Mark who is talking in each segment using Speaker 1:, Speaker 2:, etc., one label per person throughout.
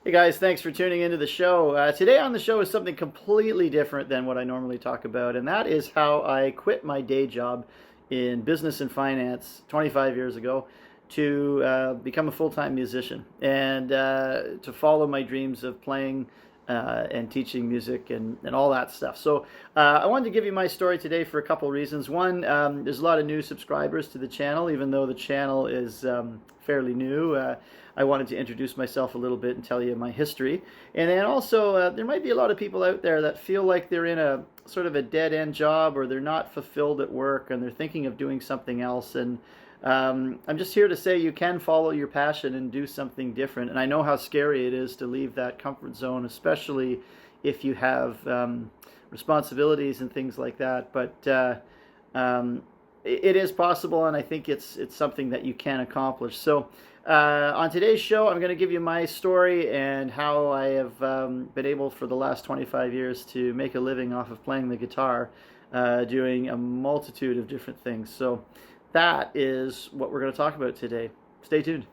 Speaker 1: Hey guys, thanks for tuning into the show. Today on the show is something completely different than what I normally talk about, and that is how I quit my day job in business and finance 25 years ago to become a full-time musician and to follow my dreams of playing and teaching music and all that stuff. So I wanted to give you my story today for a couple reasons. One, there's a lot of new subscribers to the channel, even though the channel is fairly new. I wanted to introduce myself a little bit and tell you my history. And then also, there might be a lot of people out there that feel like they're in a sort of a dead end job or they're not fulfilled at work and they're thinking of doing something else. And I'm just here to say you can follow your passion and do something different. And I know how scary it is to leave that comfort zone, especially if you have responsibilities and things like that. But it is possible, and I think it's something that you can accomplish. So on today's show, I'm going to give you my story and how I have been able for the last 25 years to make a living off of playing the guitar, doing a multitude of different things. So that is what we're going to talk about today. Stay tuned.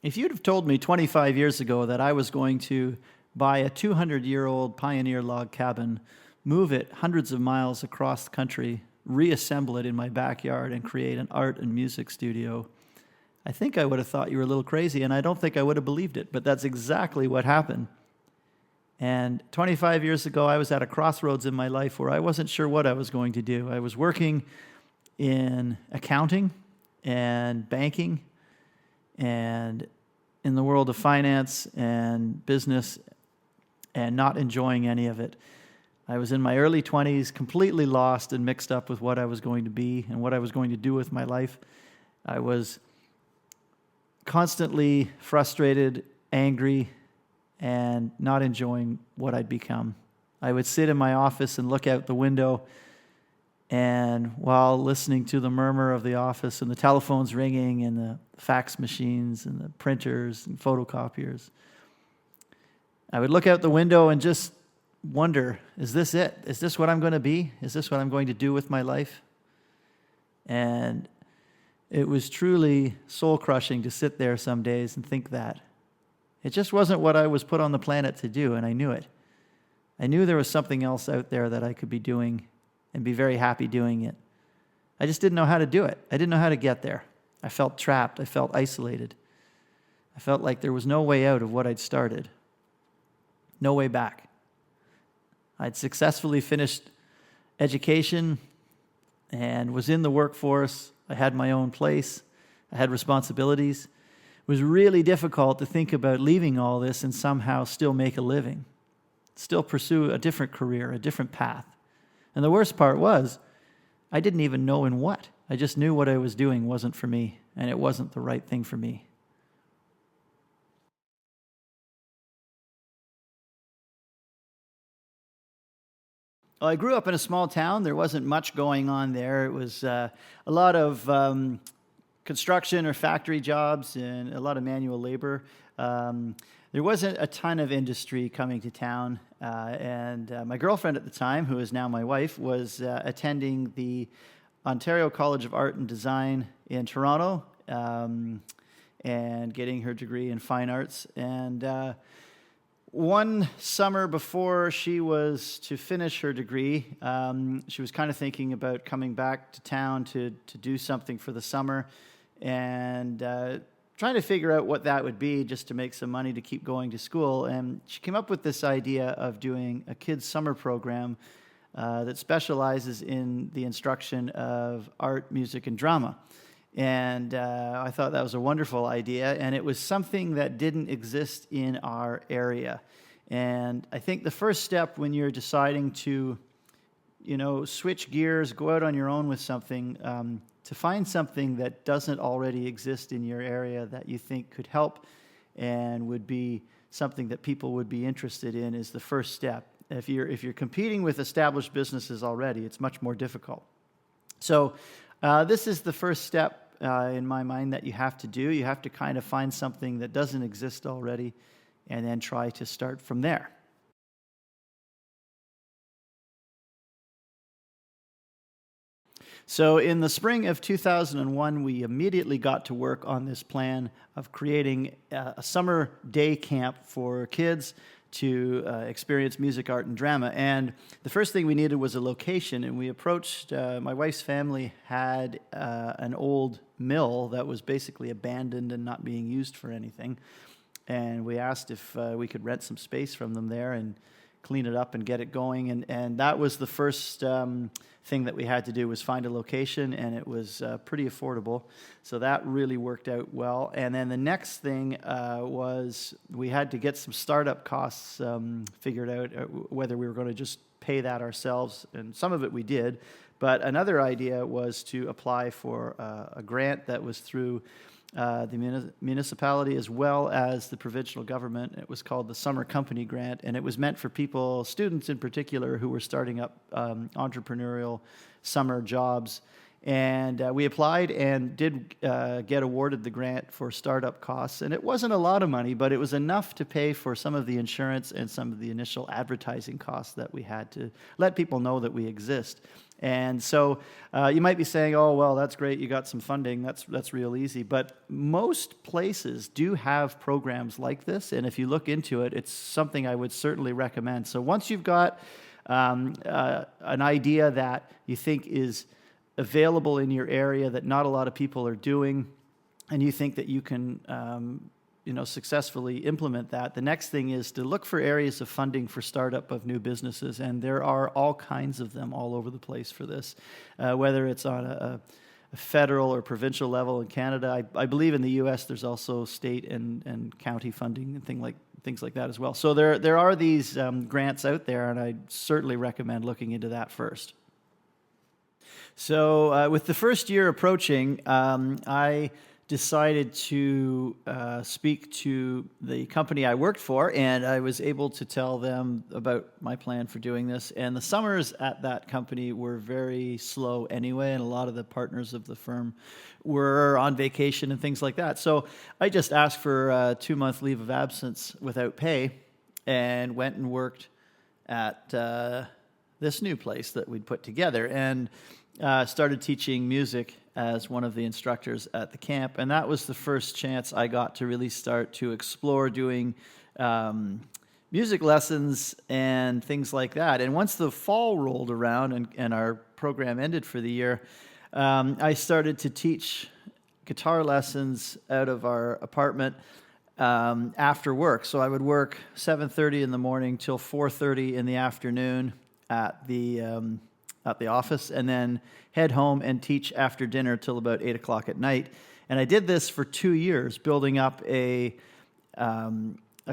Speaker 1: If you'd have told me 25 years ago that I was going to buy a 200-year-old Pioneer log cabin, move it hundreds of miles across the country, reassemble it in my backyard, and create an art and music studio, I think I would have thought you were a little crazy, and I don't think I would have believed it, but that's exactly what happened. And 25 years ago, I was at a crossroads in my life where I wasn't sure what I was going to do. I was working in accounting and banking and in the world of finance and business and not enjoying any of it. I was in my early 20s, completely lost and mixed up with what I was going to be and what I was going to do with my life. I was constantly frustrated, angry, and not enjoying what I'd become. I would sit in my office and look out the window, and while listening to the murmur of the office and the telephones ringing and the fax machines and the printers and photocopiers, I would look out the window and just wonder, is this it? Is this what I'm going to be? Is this what I'm going to do with my life? And it was truly soul-crushing to sit there some days and think that. It just wasn't what I was put on the planet to do, and I knew it. I knew there was something else out there that I could be doing and be very happy doing it. I just didn't know how to do it. I didn't know how to get there. I felt trapped. I felt isolated. I felt like there was no way out of what I'd started. No way back. I'd successfully finished education and was in the workforce. I had my own place. I had responsibilities. It was really difficult to think about leaving all this and somehow still make a living, still pursue a different career, a different path. And the worst part was, I didn't even know in what. I just knew what I was doing wasn't for me, and it wasn't the right thing for me. Well, I grew up in a small town. There wasn't much going on there. It was a lot of construction or factory jobs and a lot of manual labor. There wasn't a ton of industry coming to town, and my girlfriend at the time, who is now my wife, was attending the Ontario College of Art and Design in Toronto and getting her degree in fine arts. And one summer before she was to finish her degree, she was kind of thinking about coming back to town to do something for the summer and trying to figure out what that would be just to make some money to keep going to school. And she came up with this idea of doing a kids' summer program that specializes in the instruction of art, music, and drama. And I thought that was a wonderful idea, and it was something that didn't exist in our area. And I think the first step when you're deciding to, switch gears, go out on your own with something, to find something that doesn't already exist in your area that you think could help and would be something that people would be interested in is the first step. If you're competing with established businesses already, it's much more difficult. So this is the first step in my mind that you have to do. You have to kind of find something that doesn't exist already and then try to start from there. So in the spring of 2001, we immediately got to work on this plan of creating a summer day camp for kids to experience music, art, and drama. And the first thing we needed was a location, and we approached, my wife's family had an old mill that was basically abandoned and not being used for anything. And we asked if we could rent some space from them there and clean it up and get it going. And that was the first thing that we had to do, was find a location, and it was pretty affordable. So that really worked out well. And then the next thing was we had to get some startup costs figured out, whether we were going to just pay that ourselves, and some of it we did. But another idea was to apply for a grant that was through the municipality as well as the provincial government. It was called the Summer Company Grant, and it was meant for people, students in particular, who were starting up entrepreneurial summer jobs. And we applied and did get awarded the grant for startup costs. And it wasn't a lot of money, but it was enough to pay for some of the insurance and some of the initial advertising costs that we had to let people know that we exist. And so you might be saying, oh, well, that's great, you got some funding, that's real easy. But most places do have programs like this, and if you look into it, it's something I would certainly recommend. So once you've got an idea that you think is available in your area that not a lot of people are doing, and you think that you can successfully implement that, the next thing is to look for areas of funding for startup of new businesses, and there are all kinds of them all over the place for this, whether it's on a federal or provincial level in Canada. I believe in the U.S. there's also state and county funding and things like that as well. So there are these grants out there, and I certainly recommend looking into that first. So with the first year approaching, I decided to speak to the company I worked for, and I was able to tell them about my plan for doing this. And the summers at that company were very slow anyway, and a lot of the partners of the firm were on vacation and things like that. So I just asked for a 2-month leave of absence without pay and went and worked at this new place that we'd put together, and started teaching music as one of the instructors at the camp. And that was the first chance I got to really start to explore doing music lessons and things like that. And once the fall rolled around and our program ended for the year, I started to teach guitar lessons out of our apartment after work. So I would work 7:30 in the morning till 4:30 in the afternoon at the office, and then head home and teach after dinner till about 8 o'clock at night. And I did this for 2 years, building up a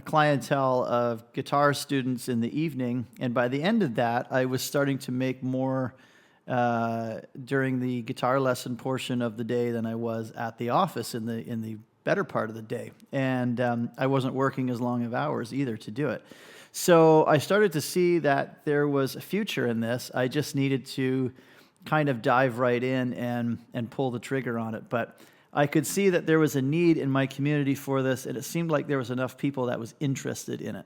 Speaker 1: clientele of guitar students in the evening. And by the end of that, I was starting to make more during the guitar lesson portion of the day than I was at the office in the better part of the day. And I wasn't working as long of hours either to do it. So I started to see that there was a future in this. I just needed to kind of dive right in and pull the trigger on it. But I could see that there was a need in my community for this, and it seemed like there was enough people that was interested in it.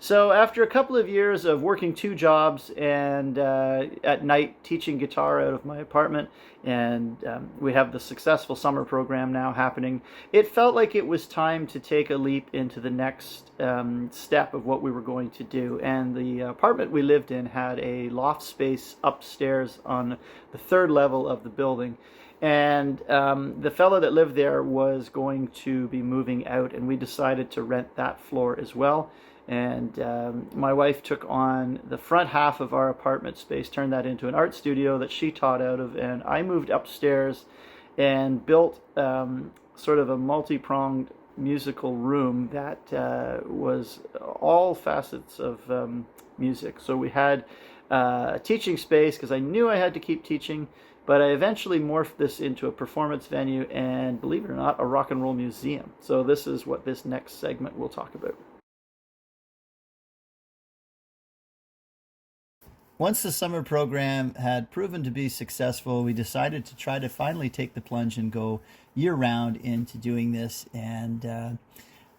Speaker 1: So after a couple of years of working 2 jobs and at night teaching guitar out of my apartment, and we have the successful summer program now happening, it felt like it was time to take a leap into the next step of what we were going to do. And the apartment we lived in had a loft space upstairs on the 3rd level of the building. And the fellow that lived there was going to be moving out, and we decided to rent that floor as well. And my wife took on the front half of our apartment space, turned that into an art studio that she taught out of, and I moved upstairs and built sort of a multi-pronged musical room that was all facets of music. So we had a teaching space, because I knew I had to keep teaching, but I eventually morphed this into a performance venue and, believe it or not, a rock and roll museum. So this is what this next segment will talk about. Once the summer program had proven to be successful, we decided to try to finally take the plunge and go year round into doing this. And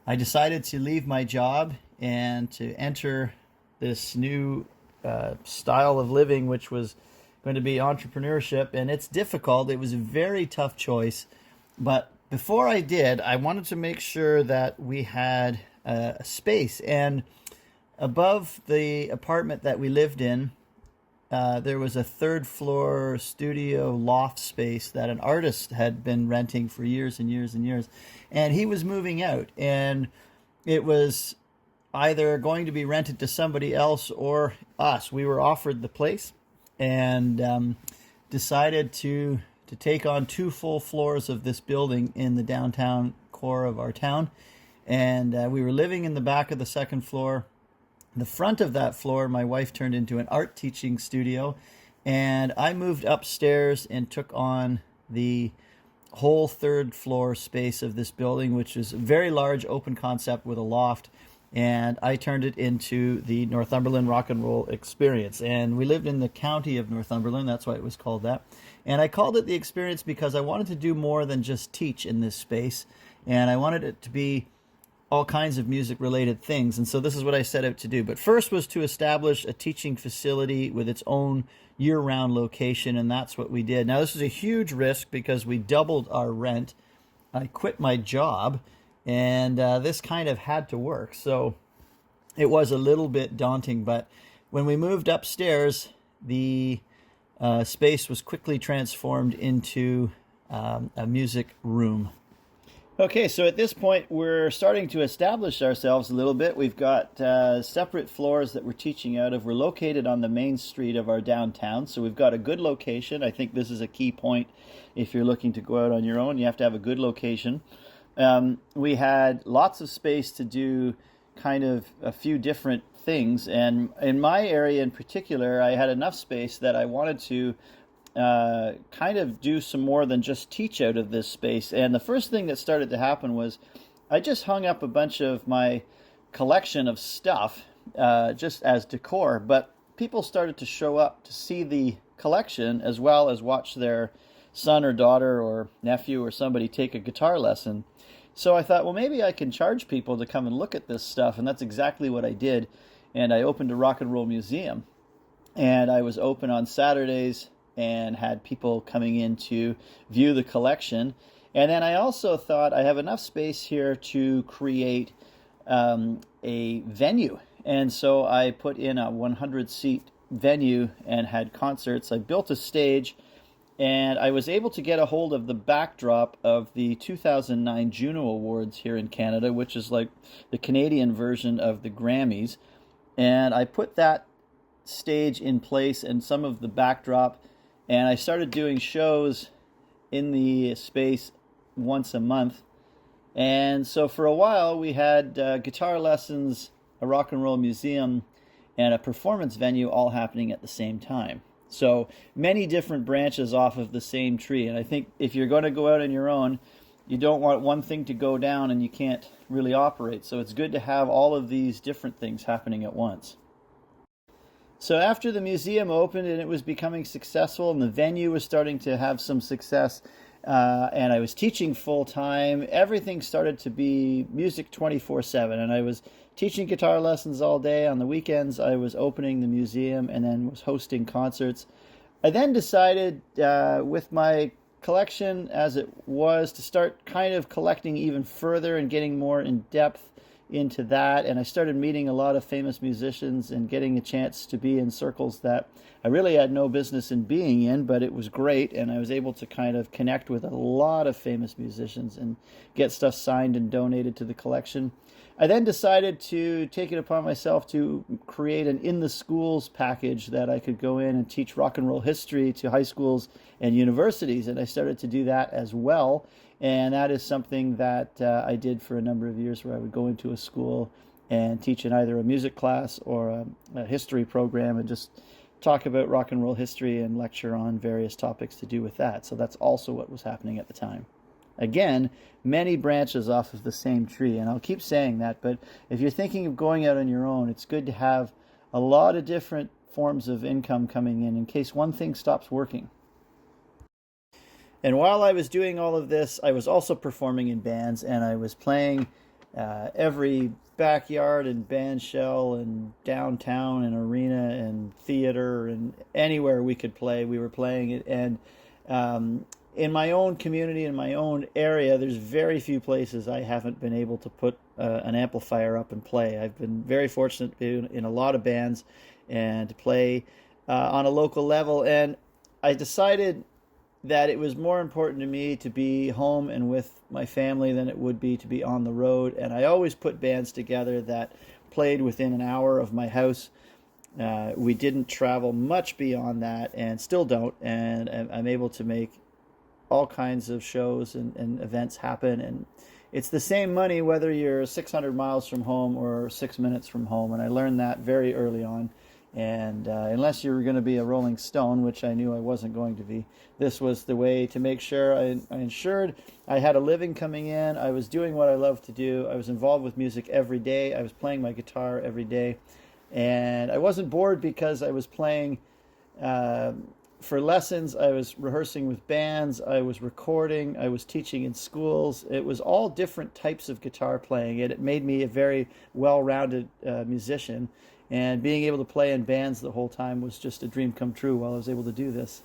Speaker 1: I decided to leave my job and to enter this new style of living, which was going to be entrepreneurship. And it's difficult. It was a very tough choice. But before I did, I wanted to make sure that we had a space. And above the apartment that we lived in, there was a third floor studio loft space that an artist had been renting for years and years and years. And he was moving out. And it was either going to be rented to somebody else or us. We were offered the place and decided to take on 2 full floors of this building in the downtown core of our town. And we were living in the back of the second floor. The front of that floor, my wife turned into an art teaching studio, and I moved upstairs and took on the whole third floor space of this building, which is a very large open concept with a loft, and I turned it into the Northumberland Rock and Roll Experience. And we lived in the county of Northumberland, that's why it was called that. And I called it the Experience because I wanted to do more than just teach in this space, and I wanted it to be all kinds of music-related things. And so this is what I set out to do. But first was to establish a teaching facility with its own year-round location, and that's what we did. Now, this is a huge risk because we doubled our rent. I quit my job, and this kind of had to work. So it was a little bit daunting, but when we moved upstairs, the space was quickly transformed into a music room. Okay, so at this point, we're starting to establish ourselves a little bit. We've got separate floors that we're teaching out of. We're located on the main street of our downtown, so we've got a good location. I think this is a key point. If you're looking to go out on your own, you have to have a good location. We had lots of space to do kind of a few different things, and in my area in particular, I had enough space that I wanted to kind of do some more than just teach out of this space. And the first thing that started to happen was I just hung up a bunch of my collection of stuff just as decor, but people started to show up to see the collection as well as watch their son or daughter or nephew or somebody take a guitar lesson. So I thought, well, maybe I can charge people to come and look at this stuff, and that's exactly what I did. And I opened a rock and roll museum, and I was open on Saturdays and had people coming in to view the collection. And then I also thought I have enough space here to create a venue. And so I put in a 100-seat venue and had concerts. I built a stage, and I was able to get a hold of the backdrop of the 2009 Juno Awards here in Canada, which is like the Canadian version of the Grammys. And I put that stage in place and some of the backdrop, and I started doing shows in the space once a month. And so for a while we had guitar lessons, a rock and roll museum, and a performance venue all happening at the same time. So many different branches off of the same tree. And I think if you're going to go out on your own, you don't want one thing to go down and you can't really operate. So it's good to have all of these different things happening at once. So after the museum opened and it was becoming successful and the venue was starting to have some success, and I was teaching full-time, everything started to be music 24/7. And I was teaching guitar lessons all day. On the weekends, I was opening the museum and then was hosting concerts. I then decided, with my collection as it was, to start kind of collecting even further and getting more in depth into that. And I started meeting a lot of famous musicians and getting a chance to be in circles that I really had no business in being in, but it was great. And I was able to kind of connect with a lot of famous musicians and get stuff signed and donated to the collection. I then decided to take it upon myself to create an in the schools package that I could go in and teach rock and roll history to high schools and universities. And I started to do that as well. And that is something that I did for a number of years, where I would go into a school and teach in either a music class or a history program and just talk about rock and roll history and lecture on various topics to do with that. So that's also what was happening at the time. Again, many branches off of the same tree, and I'll keep saying that, but if you're thinking of going out on your own, it's good to have a lot of different forms of income coming in case one thing stops working. And while I was doing all of this, I was also performing in bands, and I was playing every backyard and band shell and downtown and arena and theater and anywhere we could play, we were playing it. And in my own community, in my own area, there's very few places I haven't been able to put an amplifier up and play. I've been very fortunate to be in a lot of bands and to play on a local level. And I decided that it was more important to me to be home and with my family than it would be to be on the road. And I always put bands together that played within an hour of my house. We didn't travel much beyond that, and still don't. And I'm able to make all kinds of shows and events happen. And it's the same money whether you're 600 miles from home or 6 minutes from home. And I learned that very early on. And unless you were going to be a Rolling Stone, which I knew I wasn't going to be, this was the way to make sure I ensured I had a living coming in. I was doing what I love to do. I was involved with music every day. I was playing my guitar every day. And I wasn't bored because I was playing for lessons. I was rehearsing with bands. I was recording. I was teaching in schools. It was all different types of guitar playing. It made me a very well-rounded musician. And being able to play in bands the whole time was just a dream come true while I was able to do this.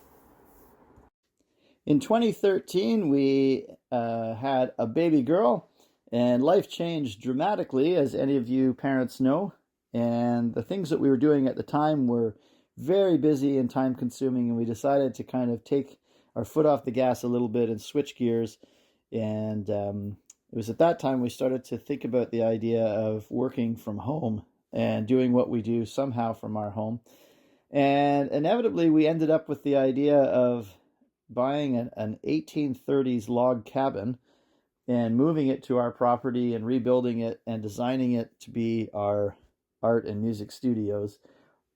Speaker 1: In 2013, we had a baby girl, and life changed dramatically, as any of you parents know. And the things that we were doing at the time were very busy and time consuming, and we decided to kind of take our foot off the gas a little bit and switch gears. And it was at that time we started to think about the idea of working from home and doing what we do somehow from our home. And inevitably, we ended up with the idea of buying an 1830s log cabin and moving it to our property and rebuilding it and designing it to be our art and music studios.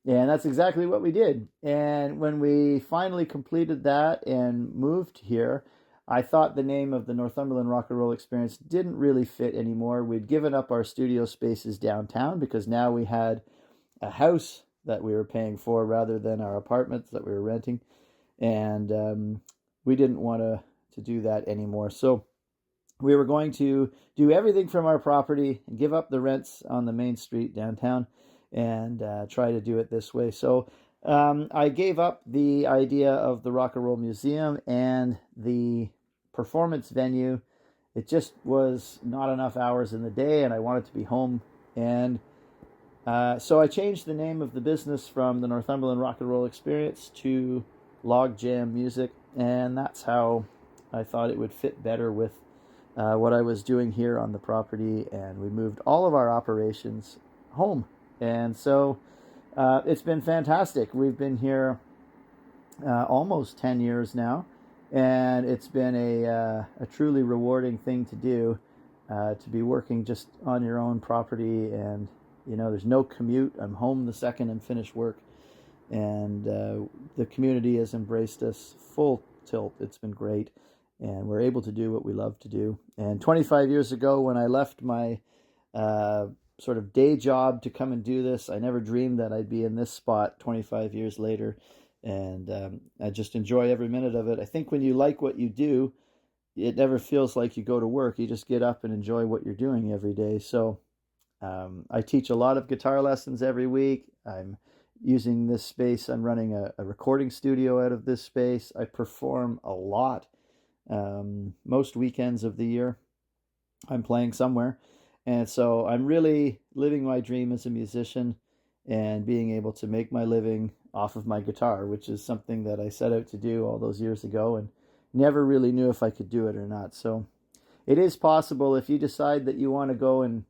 Speaker 1: And that's exactly what we did. And when we finally completed that and moved here, I thought the name of the Northumberland Rock and Roll Experience didn't really fit anymore. We'd given up our studio spaces downtown because now we had a house that we were paying for rather than our apartments that we were renting. And we didn't want to do that anymore. So we were going to do everything from our property and give up the rents on the main street downtown and try to do it this way. So I gave up the idea of the Rock and Roll Museum and the performance venue. It just was not enough hours in the day, and I wanted to be home. And so I changed the name of the business from the Northumberland Rock and Roll Experience to Log Jam Music, and that's how I thought it would fit better with what I was doing here on the property. And we moved all of our operations home. And so it's been fantastic. We've been here almost 10 years now, and it's been a truly rewarding thing to do, to be working just on your own property. And, you know, there's no commute. I'm home the second I'm finished work. And the community has embraced us full tilt. It's been great. And we're able to do what we love to do. And 25 years ago, when I left my sort of day job to come and do this, I never dreamed that I'd be in this spot 25 years later. And I just enjoy every minute of it. I think when you like what you do, it never feels like you go to work. You just get up and enjoy what you're doing every day. So I teach a lot of guitar lessons every week. I'm using this space. I'm running a recording studio out of this space. I perform a lot. Most weekends of the year, I'm playing somewhere. And so I'm really living my dream as a musician and being able to make my living off of my guitar, which is something that I set out to do all those years ago and never really knew if I could do it or not. So it is possible if you decide that you want to go and,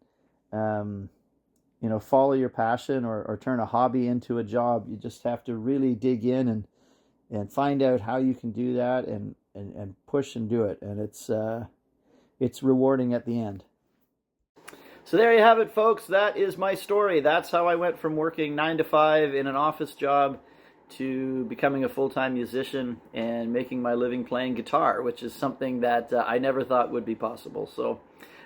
Speaker 1: follow your passion or turn a hobby into a job. You just have to really dig in and find out how you can do that and push and do it. And it's rewarding at the end. So there you have it, folks. That is my story. That's how I went from working 9 to 5 in an office job to becoming a full-time musician and making my living playing guitar, which is something that I never thought would be possible. So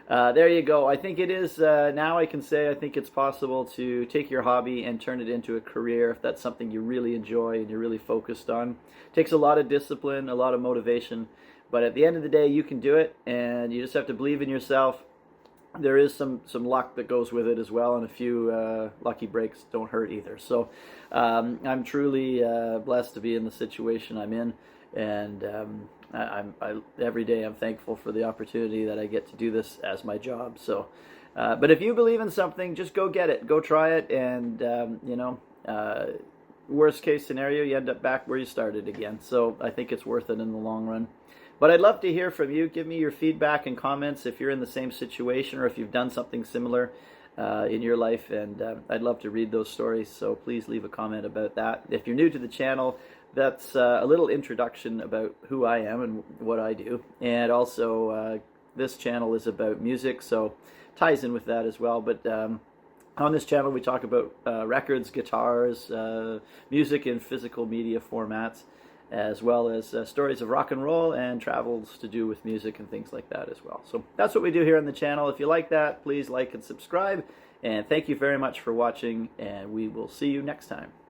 Speaker 1: There you go. I think it is, now I can say I think it's possible to take your hobby and turn it into a career if that's something you really enjoy and you're really focused on. It takes a lot of discipline, a lot of motivation, but at the end of the day, you can do it, and you just have to believe in yourself. There is some luck that goes with it as well, and a few lucky breaks don't hurt either. So I'm truly blessed to be in the situation I'm in, and every day I'm thankful for the opportunity that I get to do this as my job. So, but if you believe in something, just go get it, go try it, and worst case scenario, you end up back where you started again. So I think it's worth it in the long run. But I'd love to hear from you. Give me your feedback and comments if you're in the same situation or if you've done something similar in your life, and I'd love to read those stories, so please leave a comment about that. If you're new to the channel, that's a little introduction about who I am and what I do, and also this channel is about music, so ties in with that as well. But on this channel we talk about records, guitars, music in physical media formats, as well as stories of rock and roll and travels to do with music and things like that as well. So that's what we do here on the channel. If you like that, please like and subscribe. And thank you very much for watching, and we will see you next time.